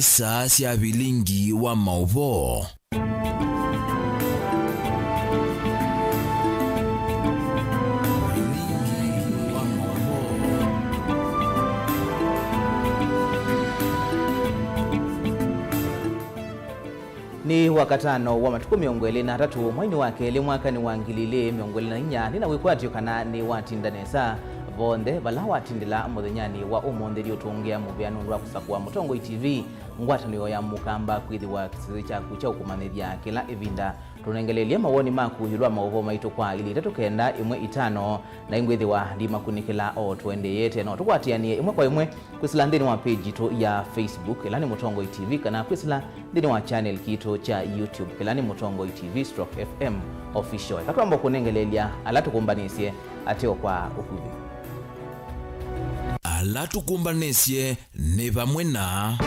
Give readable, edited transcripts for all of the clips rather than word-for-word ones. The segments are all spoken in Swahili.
isa cia Vilingi wa Mauvoo. Ni wakatano wa matuku miongo ili na tatu mwaini wake ili mwaka ni wangilile miongo ili na inya nina wikwati yukana ni watindanesa vonde bala watindila mudhenyani wa umonde liyo tuongea mubianu nwa kusakuwa Mutongo TV ngwata niyo ya mukamba kuidhi wa kisizi chaku cha ukumanithia kila evinda tunengelelia mawoni maku yulwa Mauvoo maitu kwa ili tatu kenda imwe itano na ingwithi wa di makunikila o tuende yete no tukwatianie imwe kwa imwe kwisila ndini wa page to ya Facebook ilani Mutongo TV kana kwisila ndini wa channel kito cha YouTube ilani Mutongo TV/FM official katwambo kunengelelia alatukumbanisye ateo kwa ukuvi alatukumbanisye ne pamwe na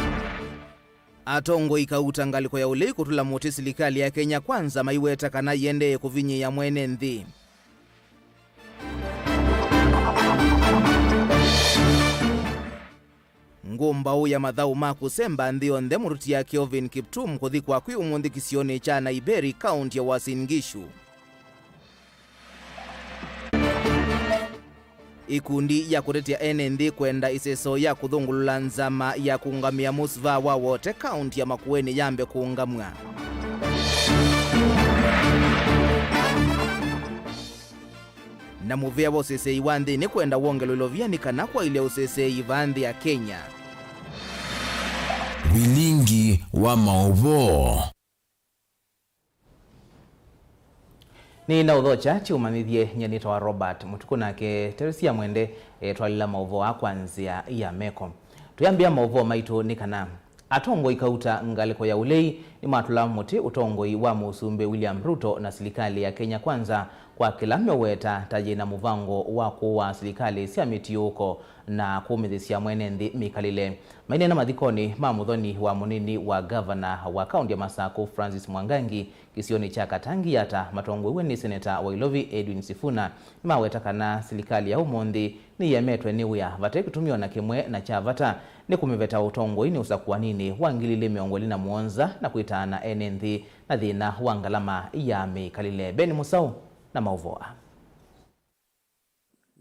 atongo ikautangaliko ya ule kutula muti serikali ya Kenya Kwanza maiweta kana yende kuvinyi ya mwene nthi ngumbau ya mathau makusemba nthio nthe muruti ya Kelvin Kiptum kuthikwa kwi umuthi kisioni cha Naiberi kaunti ya Uasin Gishu. Ikundi ya kutetea ene nthi kwenda iseso ya kuthungulula nzama ya kuungamia musva wa wote kaunti ya Makueni yambe kuungamwa. Na muvea wa usesei wa nthi ni kwenda wongelo vianikana kwa ile usesei va nthi ya Kenya. Vilingi wa Mauvoo. Ni na udhocha chiumanithie nyanito wa Robert Mutuku nake Teresia Mwende twalila Mauvoo akwanzia ya meko. Tuyambia Mauvoo maitu ni kana atongo ikauta ngaliko ya ulei ni matula muti utongoi wa musumbe William Ruto na serikali ya Kenya Kwanza kwa kila meweta taji na muvango wako wa serikali sia mitiuko na kumithisia mwene nthi mikalile maine na mathikoni mamuthoni wa munini wa governor wa kaunti ya Masako Francis Mwangangi kisioni cha Katangi yata matongwe ni senator wa Ilovi Edwin Sifuna maweta kana serikali ya umonthi ni yametwe ni uya vate kutumiwa na kimwe na chavata ni kumiveta utongo ini usakuwa nini wangilile miongoli na muonza na kuitana enenthi na dhina wangalama ya mikalile. Beni Musau na Mauvoo.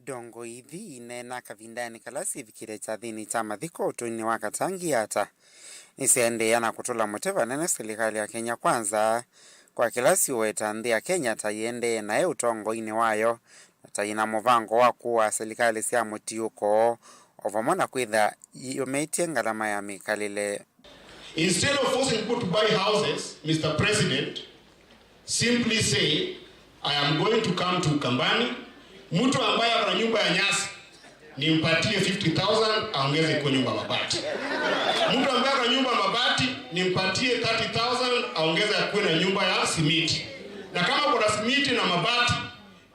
Dongo ithi inena kavindani kalasi vikire cha thini cha mathiko utuni wa Katangi yata nisendeana kutula muteva nene serikali ya Kenya Kwanza kwa kilasi weta nthi ya Kenya tayende nae utongo ini wayo tayina muvango wa kuwa serikali sia mutiuko ovamona kwitha yometie ngalama ya mikalile. Instead of forcing people to buy houses, Mr. President, simply say, I am going to come to Kambani. Mtu ambaye ana nyumba ya nyasi nimpatie 50,000 aongeze kwa nyumba mabati. Mtu ambaye ana nyumba mabati nimpatie 30,000 aongeze kwa na nyumba ya simiti. Na kama kuna simiti na mabati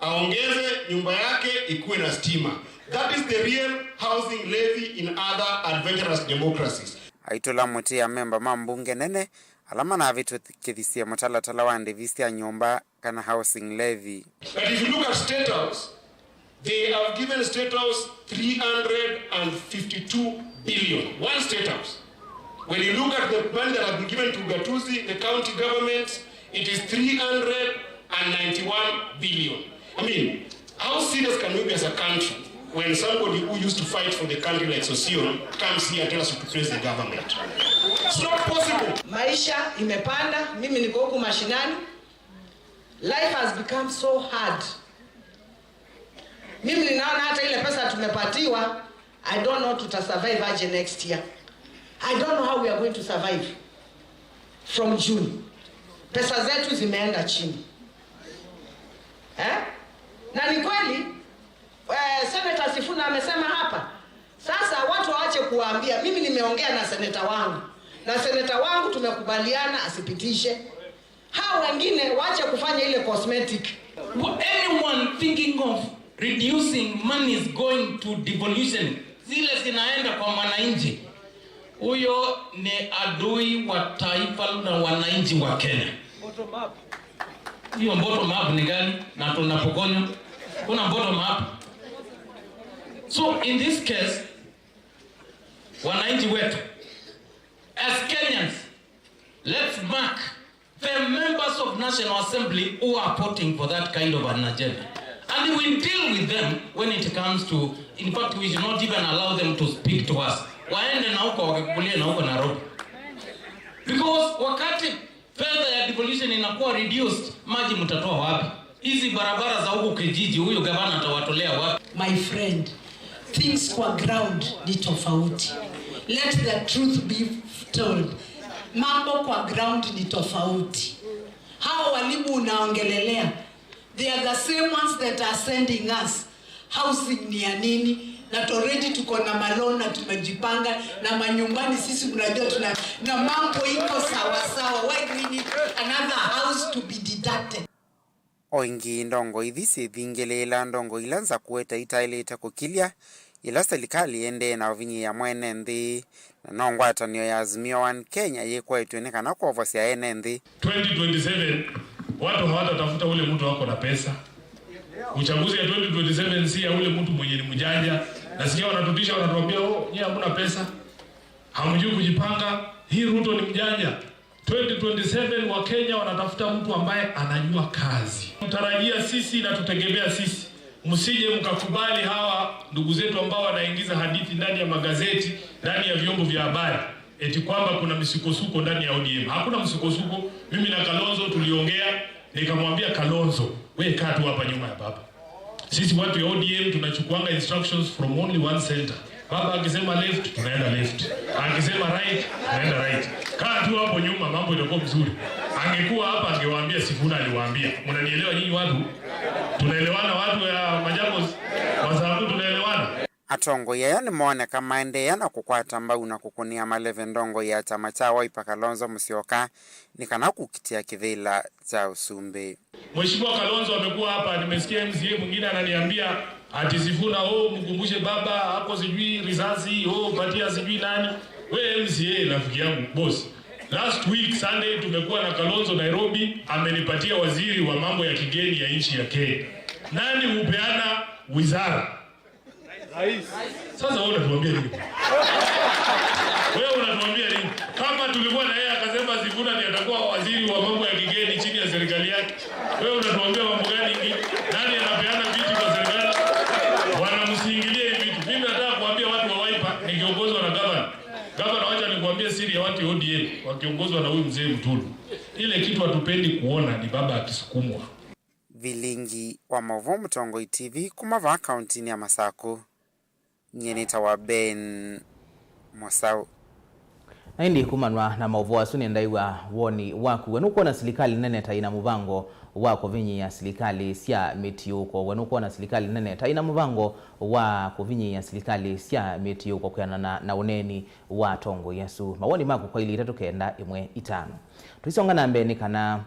aongeze nyumba yake ikuwe na stima. That is the real housing levy in other adventurous democracies. Aitola muti ya memba mambunge nene alama na vitu kithisia mutala wa ndivisia nyumba kana housing levy. But if you look at State House, they have given State House 352 billion. One State House. When you look at the money that has been given to Gatuzi, the county government, it is 391 billion. I mean, how serious can we be as a country when somebody who used to fight for the country like Sosion comes here and tells us to praise the government? It's not possible. Maisha imepanda, mimi niko huku mashinani. Life has become so hard. Mimi ninaona hata ile pesa tumepatiwa, I don't know tutasurvive aje next year. I don't know how we are going to survive from June. Pesa zetu zimeenda chini. Na ni kweli Senator Sifuna amesema hapa. Sasa watu waache kuambia mimi nimeongea na senator wangu. Na senator wangu tumekubaliana asipitishe. Hao wengine waache kufanya ile cosmetic. Anyone thinking of reducing money is going to devolution. Zile zinaenda kwa wananchi. Huyo ni adui wa taifa na wananchi wa Kenya. Bottom up. Hiyo bottom up ni gani? Na tunapokonywa. Kuna bottom up. So in this case, wananchi wetu, as Kenyans, let's mark the members of National Assembly who are voting for that kind of an agenda. And we deal with them when it comes to, in fact, we should not even allow them to speak to us. Waende na huko wakakulia na huko Nairobi. Because wakati fedha ya devolution inakuwa reduced, maji mtatoa wapi? Hizi barabara za huko kijiji, huyo gavana atawatolea wapi? My friend, things kwa ground ni tofauti. Let the truth be told. Mambo kwa ground ni tofauti. Hao walimu unaongelelea, they are the same ones that are sending us housing ni ya nini? Na already tuko na malona tumejipanga na manyumbani sisi mnajua tuna na mambo iko sawa sawa. Why do we need another house to be deducted? Oingi ndongo ithisi thingelela ndongo ilanza kueta itaileta kukilia ila serikali ende na vinyi ya mwene nthi na nongwatanio ya Azimio One Kenya yekwetuonekana kwa ofisi ya nthi 2027 watu hawatatafuta ule mtu wako na pesa. Uchaguzi ya 2027 si ya ule mtu mwenye ni mjanja. Nasikia wanatutisha wanatuambia nyinyi hamna pesa. Hamjui kujipanga. Hii Ruto ni mjanja. 2027 wa Kenya wanatafuta mtu ambaye anajua kazi. Tutarajia sisi na tutegemea sisi. Msije mkakubali hawa ndugu zetu ambao wanaingiza hadithi ndani ya magazeti, ndani ya vyombo vya habari, eti kwamba kuna msukosuko ndani ya ODM. Hakuna msukosuko. Mimi na Kalonzo tuliongea, nikamwambia Kalonzo, wewe kaa tu hapa nyuma ya baba. Sisi watu ya ODM tunachukuanga instructions from only one center. Baba akisema left, tunaenda left. Akisema right, tunaenda right. Kaa tu hapo nyuma, mambo itakuwa mzuri. Angekuwa hapa angewaambia Sifuna aliwaambia. Mnanielewa nyinyi watu? Tunaelewana watu ya Machakos? Kwa sababu tunaelewana. Atongo ya yani mwone kama ende yana kukwata mbau na kukunia maleve ndongo ya chama cha Wiper Kalonzo Musyoka nikana kukitia kivila cha Usumbe. Mheshimiwa Kalonzo amekuwa hapa, nimesikia MCA mwingine ananiambia ati Sifuna mkumbushe baba hapo sijui risasi patia sijui nani. Wewe MCA rafiki yangu boss. Last week Sunday tumekuwa na Kalonzo Nairobi, amenipatia waziri wa mambo ya kigeni ya nchi ya Kenya. Nani upeana wizara? Rais. Sasa wewe unatuambia nini? Wewe unatuambia nini? Kama tulikuwa na yeye akasema Sifuna ndiye atakuwa waziri wa mambo ya kigeni chini ya serikali yake. Wewe unatuambia mambo gani hiki? Nani anapeana viti kwa serikali? Wanamsingilia hivi vitu. Mimi nataka kuambia watu wa Wiper nikiongozwa na gavana. Gavana wacha nikwambie siri ya watu wa ODM wakiongozwa na huyu mzee Mtulu. Ile kitu hatupendi kuona ni baba akisukumwa. Vilingi wa Mauvoo Mtongoi TV kumava akaunti ya Masako. Nyeneta wa Ben Mosau. Na hindi kumanwa na Mauvoo asuni ndaiwa woni waku wenuko na serikali nene taina muvango wako vinyi ya serikali sia MUTUKU wenuko na serikali nene taina muvango wako vinyi ya serikali sia MUTUKU kuyana na uneni wa tongo Yesu mawoni maku kwa ili itatu kenda imwe itano tuisonga na mbeni kana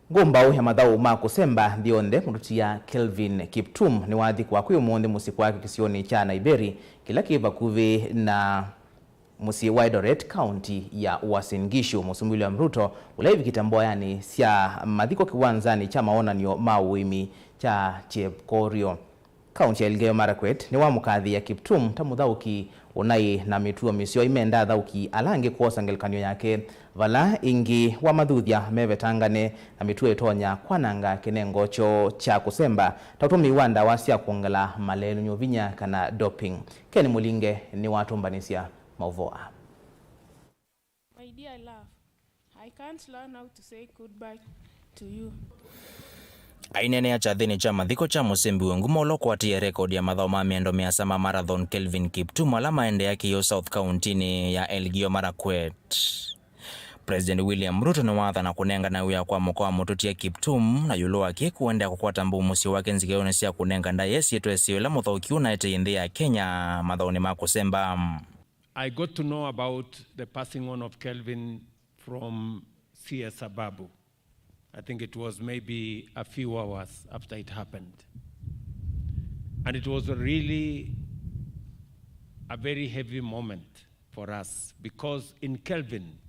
Gombao ya madhau mako semba dhionde mututia Kelvin Kiptum ni wadhi kwa kuyo mwonde musiku wake kisioni cha Naiberi kila kiva kuvi na musi Eldoret County ya Uasin Gishu Mheshimiwa William Ruto ulaivi kitambua yani sia madhiko kiwanzani cha maona niyo mawimi cha Chepkorio County ya Elgeyo Marakwet ni wa mukadhi ya Kiptum tamudhauki unai na mituo misio imenda dhauki alange kuosa ngelikanyo yake vala ingi wa madhudhia mevetangane na mituo itonya kwananga kinengocho cha kusemba tautumi wanda wasia kuongela malelu nyovinya kana doping Ken Mulinge ni watu mbanisia Mauvoo. My dear love, I can't learn how to say goodbye to you. Ainene ya chathini cha mathiko cha musembi wengumo loko atie rekodi ya madhao miendo miasama marathon Kelvin Kiptum alama ende yake yo South County ni ya Elgeyo Marakwet. President William Ruto ni watha na kunenga na uya kwa mkoa mututia Kiptum na yulo wake kuenda kukwata mbu musi wake nzigeone siya kunenga nda yesi yetu esiyo la muthaukiu na ete indi ya Kenya madhao ni makusemba. I got to know about the passing on of Kelvin from CS Ababu. I think it was maybe a few hours after it happened. And it was really a very heavy moment for us because in Kelvin,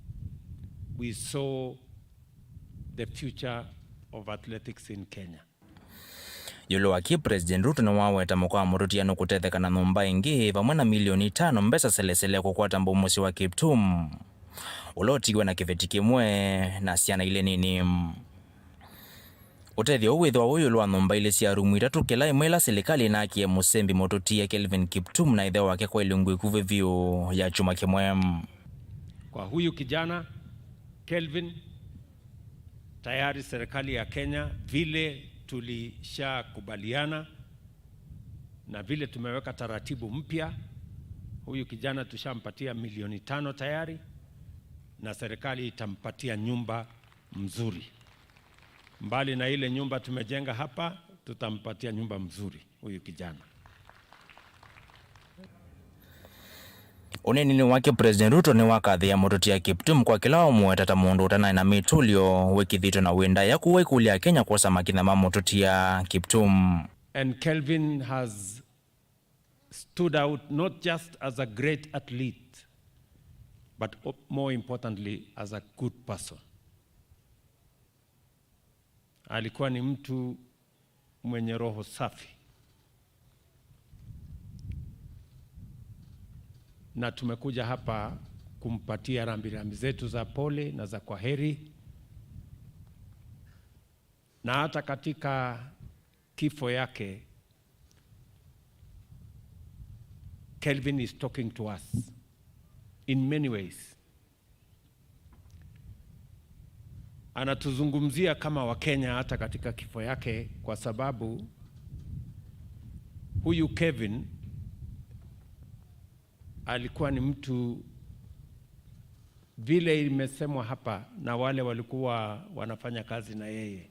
we saw the future of athletics in Kenya. Yulo waki President Ruto na waweta mkoa muruti ya nukutetheka na numba ingi vamwena milioni 5 mbesa selesele kukwata mbu musi wa Kiptum. ulotigwa na kiveti kimwe na ciana ile nini. Utethio withwa uyu lwa nyumba ile cia rumu itatu kila imwe la serikali na akie musembi mototia Kelvin Kiptum na ithe wake kwa ilungu ikuve vio ya chuma kimwe. Kwa huyu kijana Kelvin, tayari serikali ya Kenya vile tulishakubaliana na vile tumeweka taratibu mpya, huyu kijana tushampatia milioni 5 tayari, na serikali itampatia nyumba mzuri. Mbali na ile nyumba tumejenga hapa, tutampatia nyumba mzuri huyu kijana. Unenini wake President Ruto ni wakathi ya mototia Kiptum kwa kila omwe tata mundu utana na mitulio wekithito na wenda ya kuwekulia Kenya kwa samakina mamototia Kiptum. And Kelvin has stood out not just as a great athlete, but more importantly as a good person. Alikuwa ni mtu mwenye roho safi, na tumekuja hapa kumpatia rambirambi zetu za pole na za kwaheri. Na hata katika kifo yake, Kelvin is talking to us in many ways. Anatuzungumzia kama Wakenya hata katika kifo yake, kwa sababu huyu Kevin alikuwa ni mtu vile imesemwa hapa na wale walikuwa wanafanya kazi na yeye.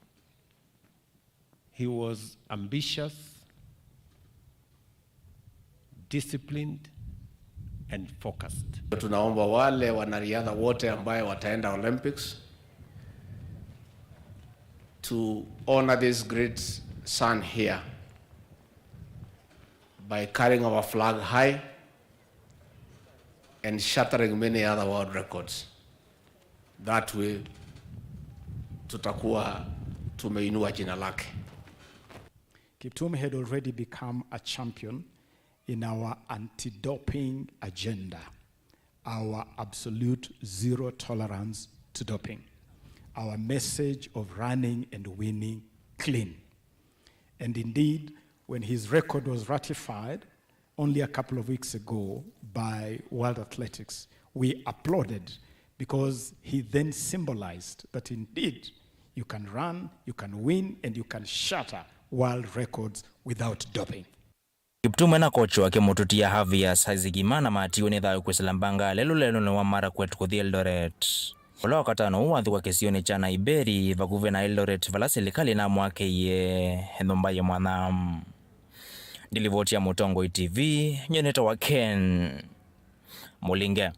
He was ambitious, disciplined and focused. Tunaomba wale wanariadha wote ambaye wataenda Olympics to honor this great son here by carrying our flag high and shattering many other world records. That way tutakuwa tumeinua jina lake. Kiptum had already become a champion in our anti-doping agenda, our absolute zero tolerance to doping, our message of running and winning clean. And indeed, when his record was ratified only a couple of weeks ago by World Athletics, we applauded, because he then symbolized that indeed you can run, you can win, and you can shatter world records without doping. Kiptum na kocho wake mototia Javier Sazigimana matiyo ni thayo kwesilambanga lelo ni wamara kwetu kuthi Eldoret. Ola wakatano uwathi kwa kesioni chana Iberi vakuve na Eldoret vala serikali na mwake ye thombaye mwana. Ndilivotia Mutongo TV, nyeneta wa Ken Mulinge.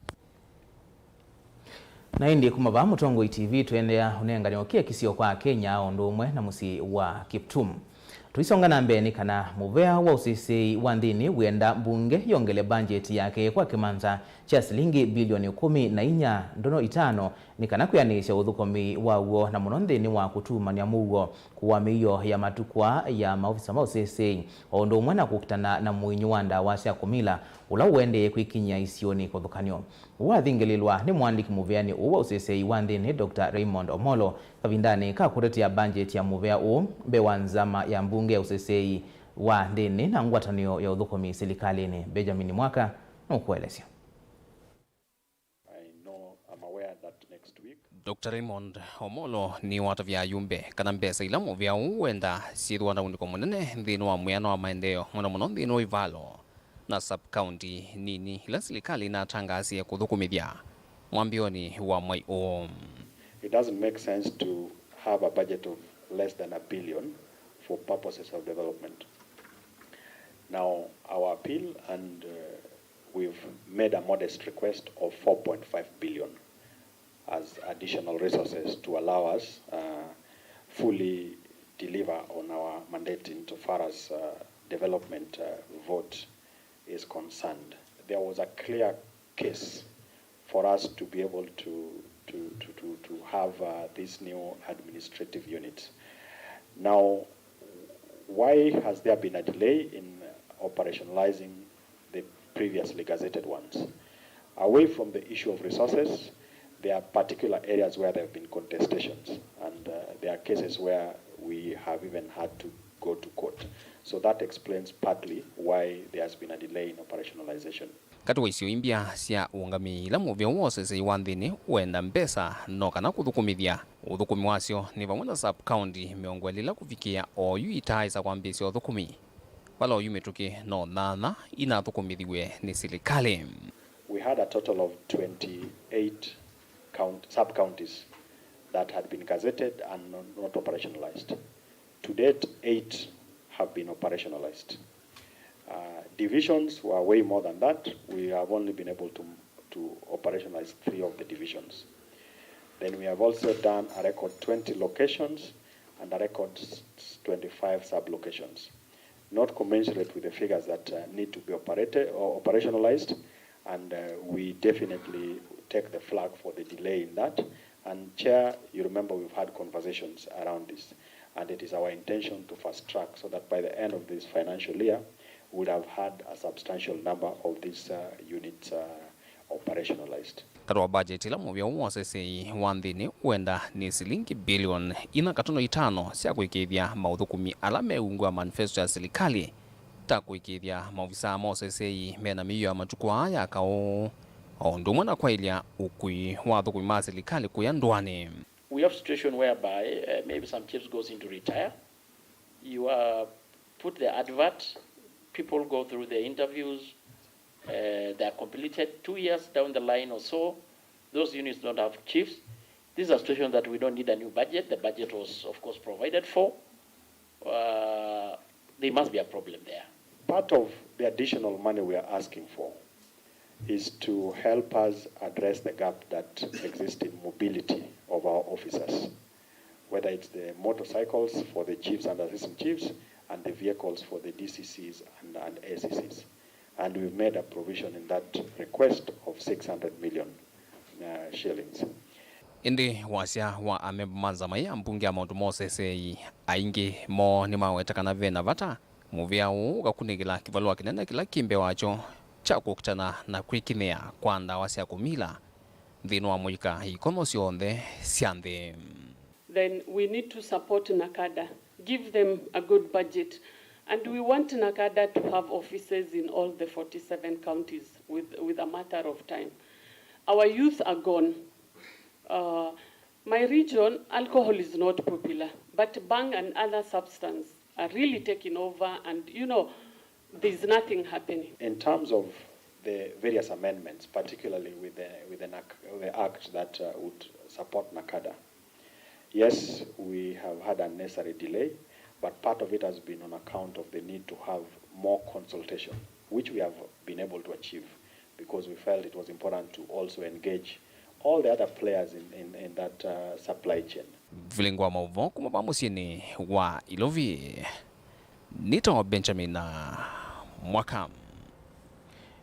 Na indi kumava Mutongo TV tuendea unenganyo kia kisio kwa Kenya ondumwe na musi wa Kiptum. Tuisonga na mbeni kana muvea wa usisi wa ndini wenda mbunge yongele budget yake kwa kimanza cha shilingi bilioni 14.5 ni kana kuyanisha uthukomi wa uo na muno ndini wa kutumania mugo kuwa miyo ya matukwa ya maofisa ma usisi ondo mwana kukutana na muinyu wanda wa cia kumila ula uende kwikinya isioni kuthukanio. Wathingelilwa ni mwandiki muveani uwa usisi wa ndini Dr. Raymond Omolo kavindani ka kuretia budget ya muvea u mbewa nzama ya mbunge ya usisi wa ndini na ngwatanio ya uthukomi serikalini. Benjamin Mwaka nukuelezea. Dr. Raymond Omolo ni watavya yumbe kana mbesa ila muvya uwenda sithwa na uniko munene nthini wa mwiano wa maendeo muno nthini wa Ivalo na sub-county nini ila serikali inatangasia kuthukumithia mwambioni wa Mauvoo. It doesn't make sense to have a budget of less than $1 billion for purposes of development. Now, our appeal, and we've made a modest request of 4.5 billion as additional resources to allow us fully deliver on our mandate insofar as development vote is concerned. There was a clear case for us to be able to have this new administrative unit. Now, why has there been a delay in operationalizing the previously gazetted ones? Away from the issue of resources, there are particular areas where there have been contestations, and there are cases where we have even had to go to court. So that explains partly why there has been a delay in operationalization. Kati waisio imbia sia uungamila muvyo wose se iwanthini uenda mpesa no kana kuthukumithia uthukumi wasio ni vamwe na sub county miongo lila kufikia oyu itaisa kwambisya uthukumi wala oyu mituki no thana inathukumithiwe ni serikali. We had a total of 28 sub-counties that had been gazetted and not operationalized. To date, 8 have been operationalized. Divisions were way more than that. We have only been able to operationalize 3 of the divisions. Then we have also done a record 20 locations and a record 25 sub-locations. Not commensurate with the figures that need to be operated or operationalized, and we definitely take the flag for the delay in that. And Chair, you remember we've had conversations around this, and it is our intention to fast track so that by the end of this financial year, we would have had a substantial number of these units operationalized. Katwa budget ila muvyo wose se wanthini uenda ni silingi bilioni 4.5 sia kuikithia mauthukumi ala meungwa manifesto ya serikali ta kuikithia maofisa mose se mena miyo ya matuku aya kao ondumwa na kwailia ukui wa thukumi ma serikali kuya ndwani. We have a situation whereby maybe some chiefs goes into retire. You put the advert, people go through the interviews, they are completed 2 years down the line or so. Those units don't have chiefs. This is a situation that we don't need a new budget. The budget was, of course, provided for. There must be a problem there. Part of the additional money we are asking for is to help us address the gap that exists in mobility of our officers, whether it's the motorcycles for the chiefs and assistant chiefs and the vehicles for the DCCs and ACCs. And we've made a provision in that request of 600 million shillings. Indi wasia wa amembanza ya mbunge ya Mount Moses aingi mo ni mawetakana vena vata muvia ukakunigila kivalua kinene kila kimbe wacho cha kukutana na kwikinea kwanda wasia kumila dhinu wa mwika ikono sionthe sianthe. Then we need to support NACADA, give them a good budget. And we want NACADA to have offices in all the 47 counties with a matter of time. Our youth are gone. My region, alcohol is not popular, but bang and other substance are really taking over, and there's nothing happening. In terms of the various amendments, particularly with the act that would support NACADA, yes, we have had a necessary delay, but part of it has been on account of the need to have more consultation, which we have been able to achieve because we felt it was important to also engage all the other players in that supply chain. Vilingi wa Mauvoo kumapamusini wa Ilovi Nito Benjamin Mwaka.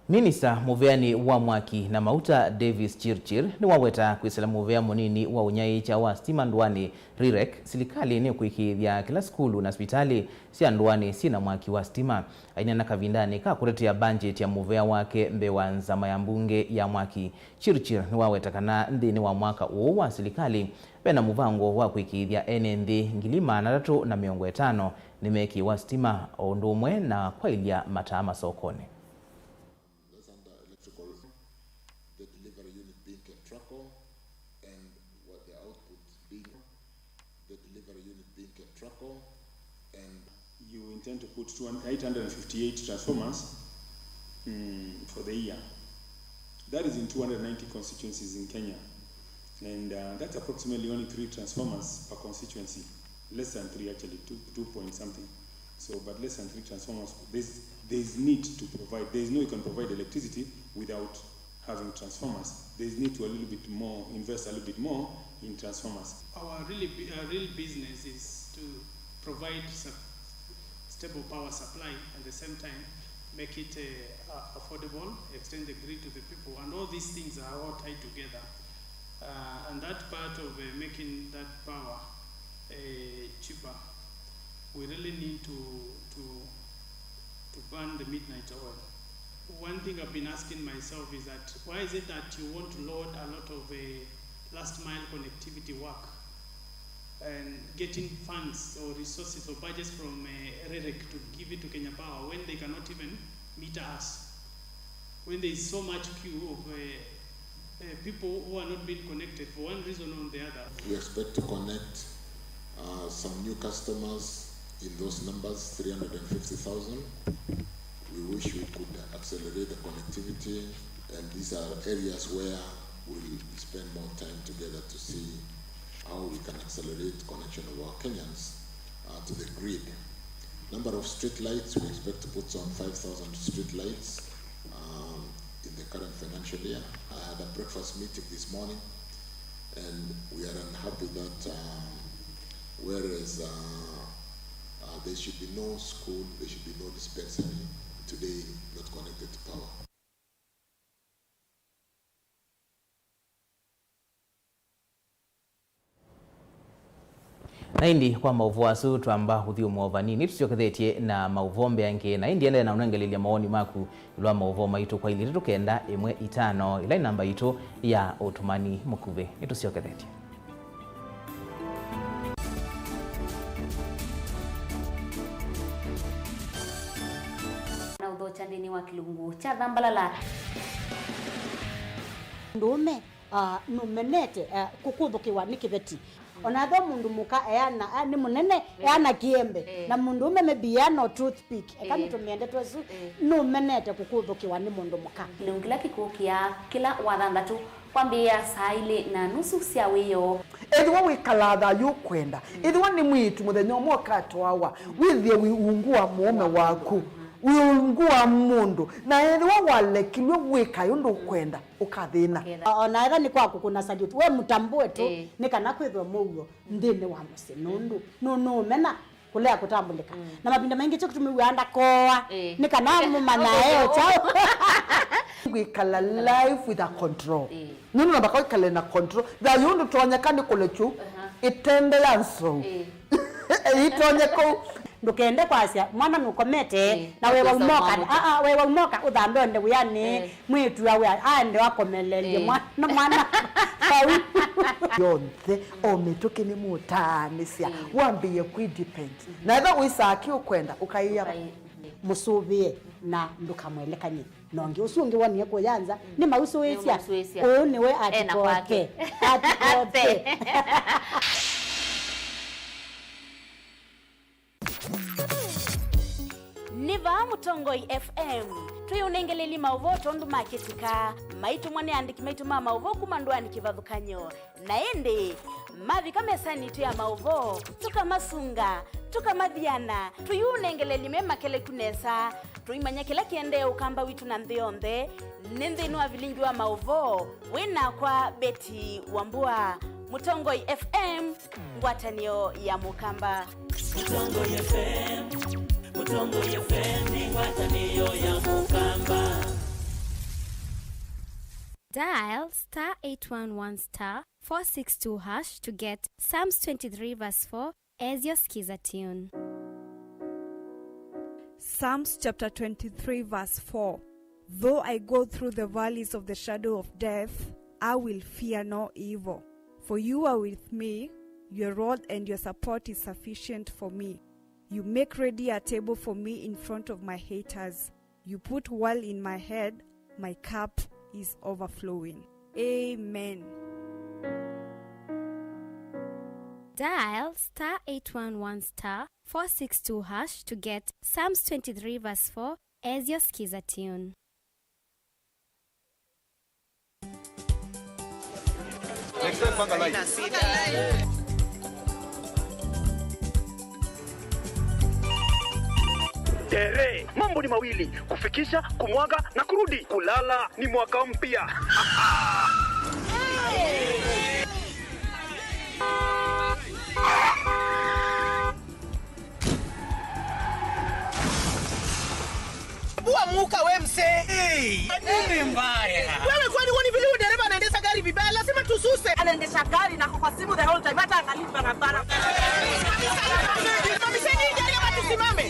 Minista muveani wa mwaki na mauta Davis Chirchir ni waweta kuisela muvea munini wa unyaicha wa stima ndwani RIREC silikali ni kuikithia kila skulu na hospitali sia ndwani sina mwaki wa stima. Aina na kavindani ka kuretia budget ya muvea wake mbewa nzama ya mbunge ya mwaki. Chirchir ni waweta kana ndini wa mwaka wa silikali pena muvango wa kuikithia NND ngilima na 350 ni meki wa stima ondumwe na kwailia matama sokoni. You intend to put 858 transformers for the year. That is in 290 constituencies in Kenya. And that's approximately only 3 transformers per constituency. Less than 3 actually, 2 point something. So, but less than 3 transformers. There's need to provide, there's no you can provide electricity without having transformers. There's need to a little bit more, invest a little bit more in transformers. Our real business is to provide stable power supply at the same time, make it affordable, extend the grid to the people, and all these things are all tied together. And that part of making that power cheaper, we really need to burn the midnight oil. One thing I've been asking myself is that why is it that you want to load a lot of last mile connectivity work and getting funds or resources or budgets from REREC to give it to Kenya Power when they cannot even meet us. When there is so much queue of people who are not being connected for one reason or the other. We expect to connect some new customers in those numbers, 350,000. We wish we could accelerate the connectivity, and these are areas where we'll spend more time together to see how we can accelerate connection of our Kenyans to the grid. Number of street lights, we expect to put on 5,000 street lights in the current financial year. I had a breakfast meeting this morning, and we are unhappy that whereas there should be no school, there should be no dispensary today not connected to power. na indi kwa Mauvoo asu twamba huthio muova nini tuciokethetie na Mauvoo mbeange na indi ende na unengelelia maoni maku ilwa Mauvoo maitu kwa ili tukenda 15 ila namba itu ya utumani mukuve nituciokethetie na udhocha ndini wa kilungu cha dhambalala ndume numenete kukuthukiwa ni kibeti ona tho mundu muka eana ni munene eana kiembe na mundu ume maybe no toothpick kama tumiende twesu numenete kukuthukiwa ni mundu muka kila kikukia kila wathandatu kwambia saa ile na nusu cia wiyo edwa wikalatha yukwenda edwa ni mwitu muthenya umwe katwawa withie wiungua mume waku wiungua mundu na edwa walekilwe wika yundu kwenda ukathina ona ega ni kwaku kuna salute we mutambue tu ni kana kwithwa mugo ndini wa musi nundu no mena kulea kutambulika na mapinda mengi cyo kutumiwanda koa ni kana mumana eo chao wikala life with a control nunu na bakao kale na control da yundu twanyakani kulechu itendelanso itonyeko ndukende kwasia mwana nukomete na wewe umoka wewe umoka uthambe onde uyani mwitu yawe ande wakomelelie mwana yonthe ometoke ni mutanisia wambie kwidepend na eva uisaki ukwenda ukaiya musubie na ndukamwelekanye nonge usungi wani yako yanza ni mausu wesia ni we atikoke Niva Mutongoi FM tuyunengeleli Mauvoo tondu maketika maitu mwane andiki maitu Mauvoo kumandwani kivathukanyo na ende mavi kamesani tu ya Mauvoo tukamasunga tukamathiana tuyunengeleli memakele kunesa tuimanya kila kiende ukamba witu na nthionthe nindhinu wa Vilingi wa Mauvoo wina kwa Beti Wambua Mutongoi FM ngwatanio ya mukamba Mutongoi FM Mutongo yefendi ngwatanio ya mukamba. Dial *811*462# to get Psalms 23 verse 4 as your skiza tune. Psalms chapter 23 verse 4. Though I go through the valleys of the shadow of death, I will fear no evil. For you are with me, your rod and your support is sufficient for me. You make ready a table for me in front of my haters. You put oil in my head, my cup is overflowing. Amen. Dial *811*462# to get Psalms 23 verse 4 as your skiza tune. Tere, mambo ni mawili, kufikisha, kumwaga na kurudi. Kulala ni mwaka mpya. Bua muka we mse. Nini mbaya? Wewe kwani wani vile dereva anaendesha gari vibaya lazima tususe. Anaendesha gari na kwa simu the whole time hata angalia barabara. Mami sasa dereva tusimame.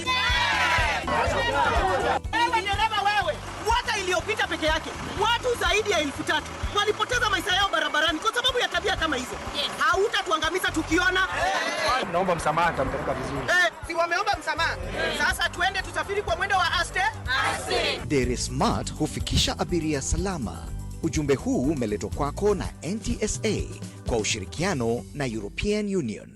Wewe dereva wewe. Mwaka iliyopita peke yake watu zaidi ya 3,000 walipoteza maisha yao barabarani kwa sababu ya tabia kama hizo. Hautatuangamiza tukiona. Naomba msamaha, tampeleka vizuri. Si wameomba msamaha. Sasa tuende tusafiri kwa mwendo wa aste. Dere Smart hufikisha abiria salama. Ujumbe huu umeletwa kwako na NTSA kwa ushirikiano na European Union.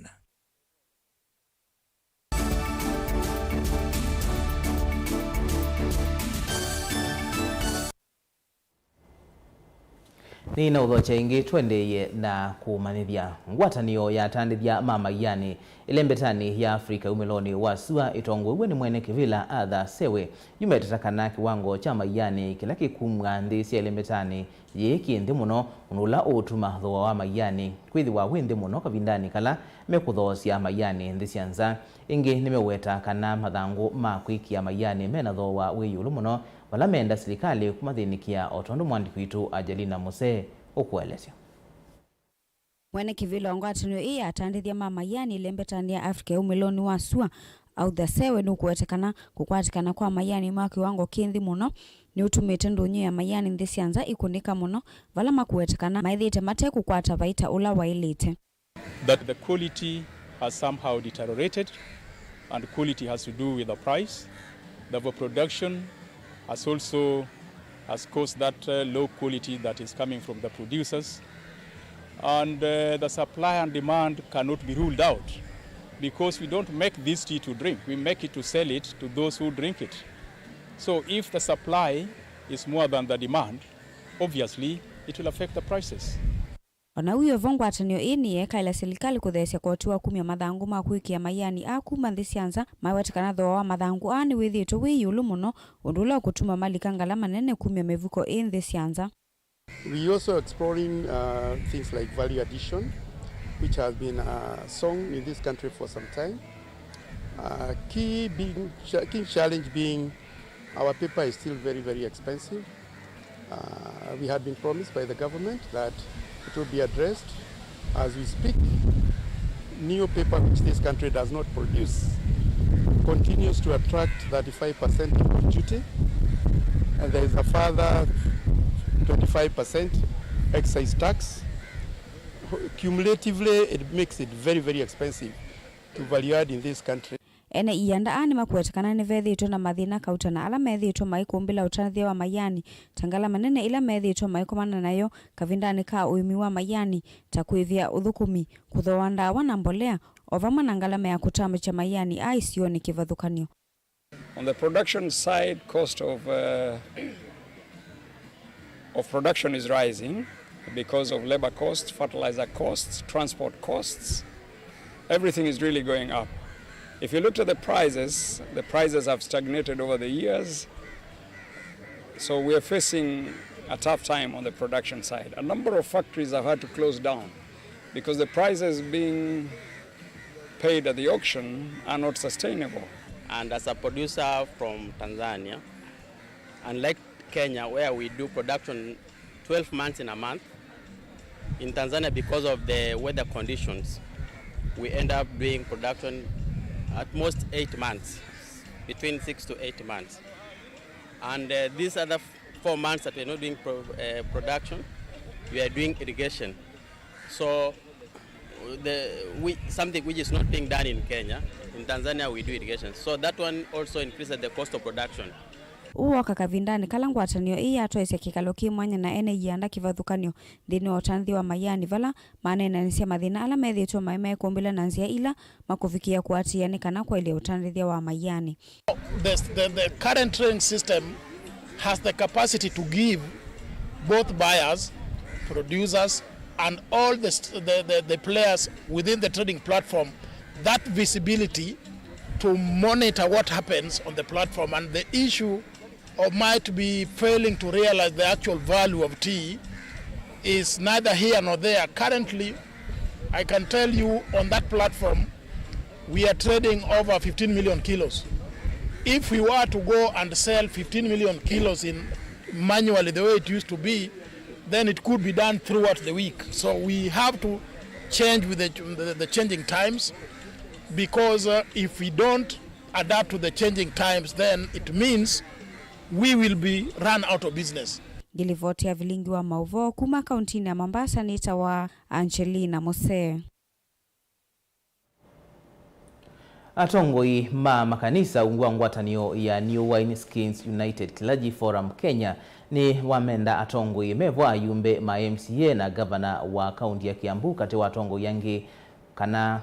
Ni na udhocha ingi twendeye na kumanithia ngwatanio ya tandithia mamayani ilembetani ya Afrika umiloni wa sua itongwe ni mwene kivila adha sewe yumetetakana kiwango cha mayani kila kikumwa nthisi ilembetani yiki nthi muno unula utuma thoa wa mayani kwithiwa winthi muno kavindani kala mekuthosia mayani nthisi anza ingi nimeweta kana mathangu ma kwikia mayani mena thoa wiyulu muno wala menda serikali kumathinikia otondu mwandiki witu Ajelina Muse ukuelesya. Mwene kivila ngwatanio ii atandithia mamayani ilembetani ya Afrika umiloni wa sua au dhasewe nukuwetekana kukwatikana kwa mayani ma kiwango kinthi muno ni utumite ndunyu ya mayani nthisi anza ikunika muno vala makuwetekana maithite mate kukwata vaita ula wailite. That the quality has somehow deteriorated, and quality has to do with the price. The overproduction has caused that low quality that is coming from the producers, and the supply and demand cannot be ruled out, because we don't make this tea to drink, we make it to sell it to those who drink it. So if the supply is more than the demand, obviously it will affect the prices. Ona uyo vongwatanio ini eka ila serikali kuthesya kotiwa kumya mathangu ma kwikia mayani akuma nthisi anza mawetekana thoa wa mathangu ani withito wiyulu muno undula kutuma malika ngala manene kumya mevuko nthisi anza. We also exploring things like value addition, which has been sung in this country for some time. Key challenge being our paper is still very, very expensive. We had been promised by the government that it will be addressed. As we speak, new paper which this country does not produce continues to attract 35% import duty, and there is a further 25% excise tax. Cumulatively, it makes it very, very expensive to value add in this country. Ene ianda ani makuwetekana ni vethito na mathina kautana ala methito maikumbila utanithia wa mayani tangala manene ila methito maikomana nayo kavindani ka uimi wa mayani takuivia uthukumi kuthoa ndawa na mbolea ovamwe na ngalama ya kutama cha mayani aisio ni kivathukanio. On the production side, cost of production is rising because of labor costs, fertilizer costs, transport costs. Everything is really going up. If you look at the prices have stagnated over the years. So we are facing a tough time on the production side. A number of factories have had to close down because the prices being paid at the auction are not sustainable. And as a producer from Tanzania, unlike Kenya where we do production 12 months in a month, in Tanzania because of the weather conditions, we end up doing production at most 8 months, between 6 to 8 months. And these other 4 months that we're not doing production, we are doing irrigation. So something which is not being done in Kenya, in Tanzania we do irrigation. So that one also increases the cost of production. Uoka kavindani kalangwatanio ii atoesya kikalo kimwanya na ene yianda kivathukanio thini wa utanthi wa mayani vala maana inanisya mathina ala methitwo maime kumbila na nzia ila makufikia kuatiani kana kwa ile utanthithia wa mayani. The current trading system has the capacity to give both buyers, producers and all the players within the trading platform that visibility to monitor what happens on the platform, and the issue might be failing to realize the actual value of tea is neither here nor there. Currently, I can tell you on that platform, we are trading over 15 million kilos. If we were to go and sell 15 million kilos in manually the way it used to be, then it could be done throughout the week. So we have to change with the changing times, because if we don't adapt to the changing times, then it means we will be run out of business. Ngilivotia Vilingi wa Mauvoo kuma kauntini ya Mombasa nita wa Angelina Mose. Atongoi ma makanisa ungwa ngwatanio ya New Wine Skins United Clergy Forum Kenya ni wamenda atongoi mevo ayumbe ma MCA na governor wa kaunti ya Kiambu katewa atongo yangi kana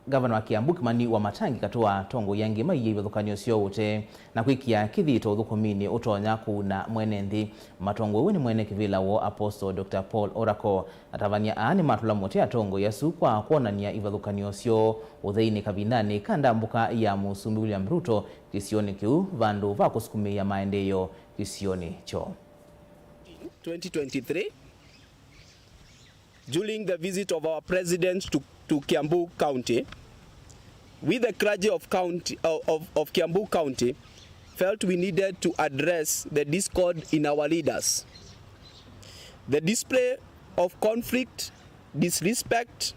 governor wa Kiambu kimani wa matangi katewa atongo yangi maiye ibethukanio sio ute na kwikia kithito thukumini utonya kuna mwenendi matongo we ni mwene kivila wo Apostle Dr. Paul Orako atavania aani matula mote atongo yasu kwa kuonania ibethukanio sio utheini kabindani kanda mbuka ya Musumbi William Ruto kisioni kiu vandu va kusukumia maendeleo kisioni cho 2023 during the visit of our president to Kiambu County, we the clergy of Kiambu County felt we needed to address the discord in our leaders. The display of conflict, disrespect,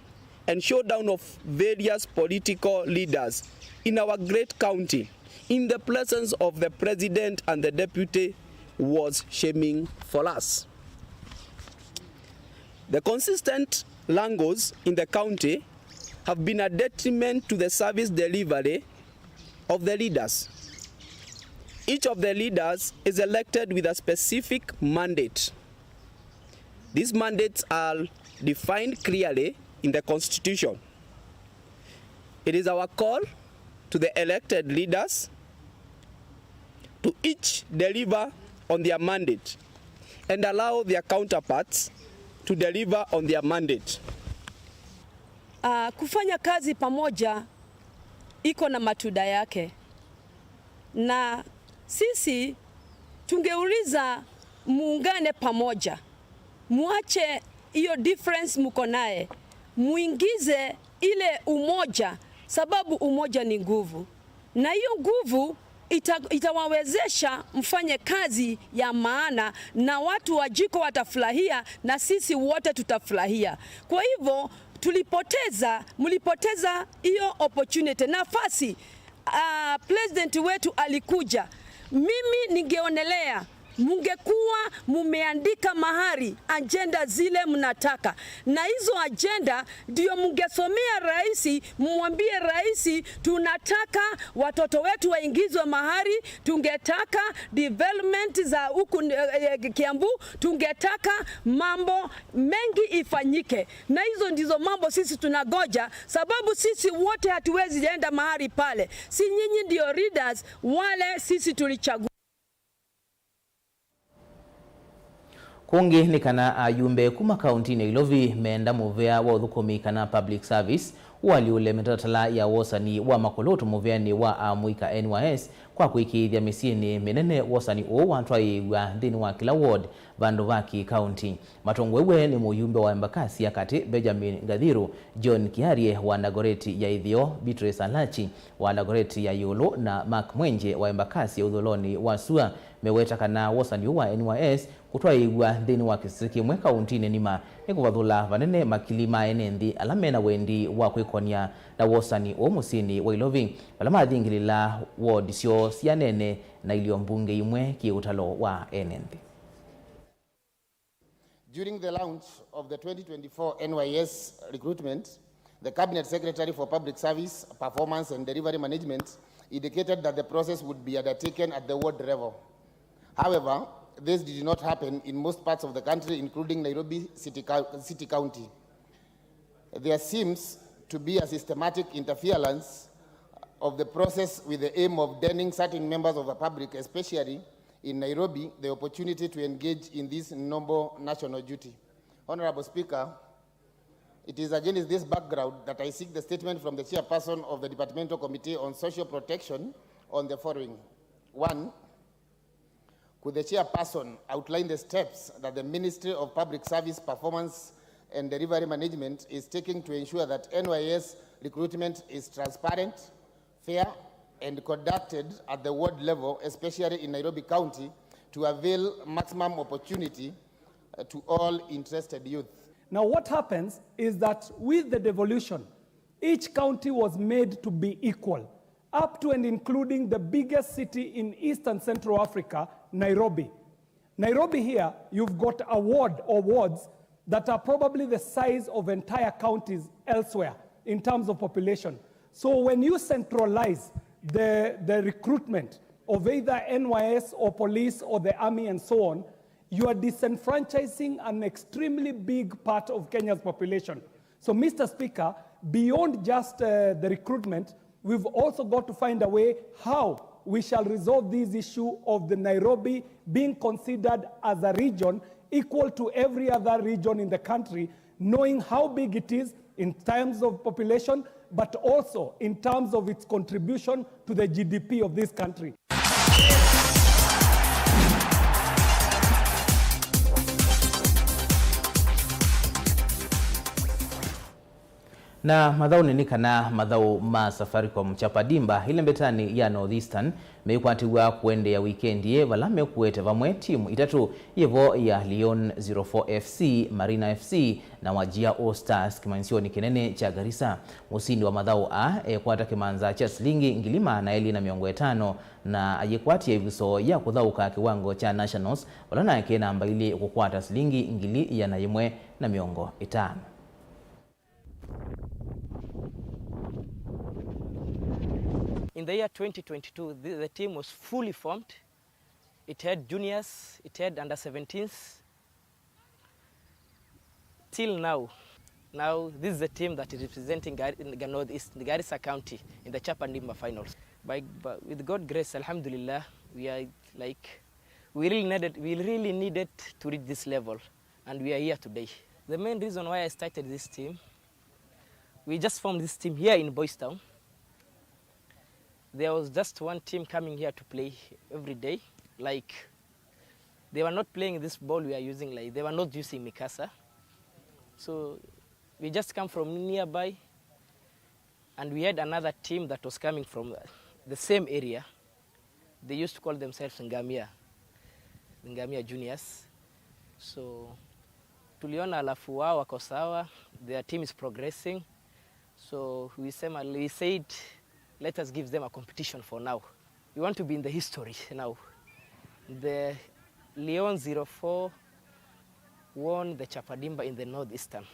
and showdown of various political leaders in our great county in the presence of the president and the deputy was shaming for us. The consistent langos in the county have been a detriment to the service delivery of the leaders. Each of the leaders is elected with a specific mandate. These mandates are defined clearly in the Constitution. It is our call to the elected leaders to each deliver on their mandate and allow their counterparts to deliver on their mandate. Kufanya kazi pamoja iko na matunda yake, na sisi tungeuliza muungane pamoja, muache hiyo difference muko naye, muingize ile umoja, sababu umoja ni nguvu, na hiyo nguvu itawawezesha mfanye kazi ya maana na watu wa jiko watafurahia na sisi wote tutafurahia. Kwa hivyo mlipoteza hiyo opportunity, nafasi. President wetu alikuja, mimi ningeonelea mungekuwa mumeandika mahali agenda zile mnataka, na hizo agenda ndio mungesomea rais, mwambie rais tunataka watoto wetu waingizwe mahali, tungetaka development za huku Kiambu, tungetaka mambo mengi ifanyike, na hizo ndizo mambo sisi tunagoja, sababu sisi wote hatuwezi enda mahali pale. Si nyinyi ndio leaders wale sisi tulichagua. Kungi ni kana ayumbe kuma kaunti ni ilovi meenda muvea wa udhukumi kana public service wali ule metatala ya wosani wa makoloto muvea ni wa amuika NYS kwa kuikithia misini menene wosani o wantwai wa dhini wa kila ward vandu vaki kaunti. Matongwewe ni muyumbe wa Embakasi ya kati Benjamin Gadhiru, John Kiarie wa Ndagoreti ya Idhio, Beatrice Alachi wa Ndagoreti ya Yolo na Mark Mwenje wa Embakasi ya udholoni wa Sua meweta kana wosani wa NYS kutwaigwa dhini wa kisiki mwe kauntini nima nikuvathula vanene makilima enendi alamena wendi wa kwikonia na wosani o musini wa ilovi alama thingilila ward sio sianene na ilio mbunge imwe kiutalo wa enendi. During the launch of the 2024 NYS recruitment, the Cabinet Secretary for Public Service, Performance and Delivery Management indicated that the process would be undertaken at the ward level. However, this did not happen in most parts of the country, including Nairobi City County. There seems to be a systematic interference of the process with the aim of denying certain members of the public, especially in Nairobi, the opportunity to engage in this noble national duty. Honorable Speaker, it is against this background that I seek the statement from the chairperson of the Departmental Committee on Social Protection on the following. 1. Could the chairperson outline the steps that the Ministry of Public Service, Performance and Delivery Management is taking to ensure that NYS recruitment is transparent, fair, and conducted at the ward level, especially in Nairobi County, to avail maximum opportunity to all interested youth? Now what happens is that with the devolution, each county was made to be equal, up to and including the biggest city in East and Central Africa, Nairobi. Nairobi here, you've got a ward or wards that are probably the size of entire counties elsewhere in terms of population. So when you centralize the recruitment of either NYS or police or the army and so on, you are disenfranchising an extremely big part of Kenya's population. So, Mr. Speaker, beyond just the recruitment, we've also got to find a way how we shall resolve this issue of the Nairobi being considered as a region equal to every other region in the country, knowing how big it is in terms of population, but also in terms of its contribution to the GDP of this country. Na madhau ninikana madhau ma Safaricom chapadimba ile mbetani ya Northeastern meikwatiwa kuende ya weekend ye valame kuete vamwe timu itatu yevo ya Lyon 04 FC, Marina FC na Wajia All Stars kimansioni kinene cha Garissa. Musindi wa madhau kwata kimanza cha shilingi ngilima na eli na miongo 5 na ayekwati ya viso ya kudhauka kiwango cha Nationals walana yake na ambaili kukwata shilingi ngili ya na yemwe na miongo 5. In the year 2022, the team was fully formed. It had juniors, it had under 17s. Till now, this is the team that is representing Northeast, the Garissa County in the Chapandimba finals. With God's grace, alhamdulillah, we really needed to reach this level, and we are here today. The main reason why I started this team, we just formed this team here in Boys Town. There was just one team coming here to play every day. Like, they were not playing this ball we are using, like they were not using Mikasa. So we just come from nearby, and we had another team that was coming from the same area. They used to call themselves Ngamia Juniors. So tuliona alafu wao wako sawa, their team is progressing. So we said, let us give them a competition for now. We want to be in the history now. The Lyon 04 won the Chapadimba in the Northeastern.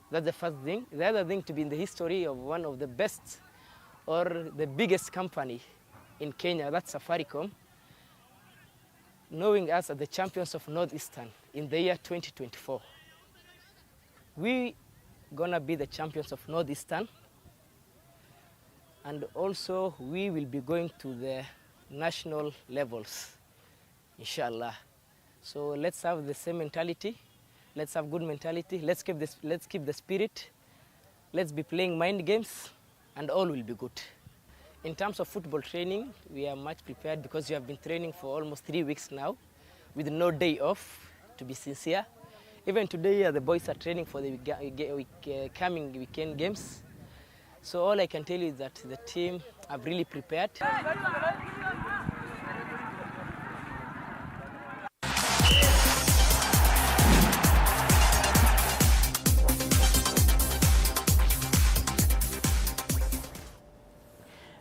That's the first thing. The other thing, to be in the history of one of the best or the biggest company in Kenya, that's Safaricom, knowing us as the champions of Northeastern in the year 2024. We gonna be the champions of Northeastern, and also we will be going to the national levels, inshallah. So let's have the same mentality, let's have good mentality, let's keep the spirit, let's be playing mind games, and all will be good. In terms of football training, we are much prepared because we have been training for almost 3 weeks now with no day off, to be sincere. Even today, the boys are training for the coming weekend games. So all I can tell you is that the team have really prepared.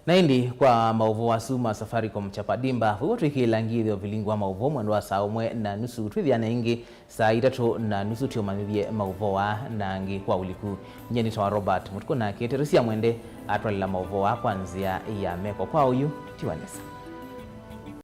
Naindi kwa Mauvoo wa Suma Safaricom Chapadimba vuotu ikilangithio Vilingi wa Mauvoo mwendo wa saa 1:30 twithiana ingi saa 3:30 tio manithie Mauvoo wa nangi kwa uliku nyeni twa Robert Mutuku na Teresia Mwende atwalila Mauvoo wa kwanzia ya meko kwa uyu tiwanesa.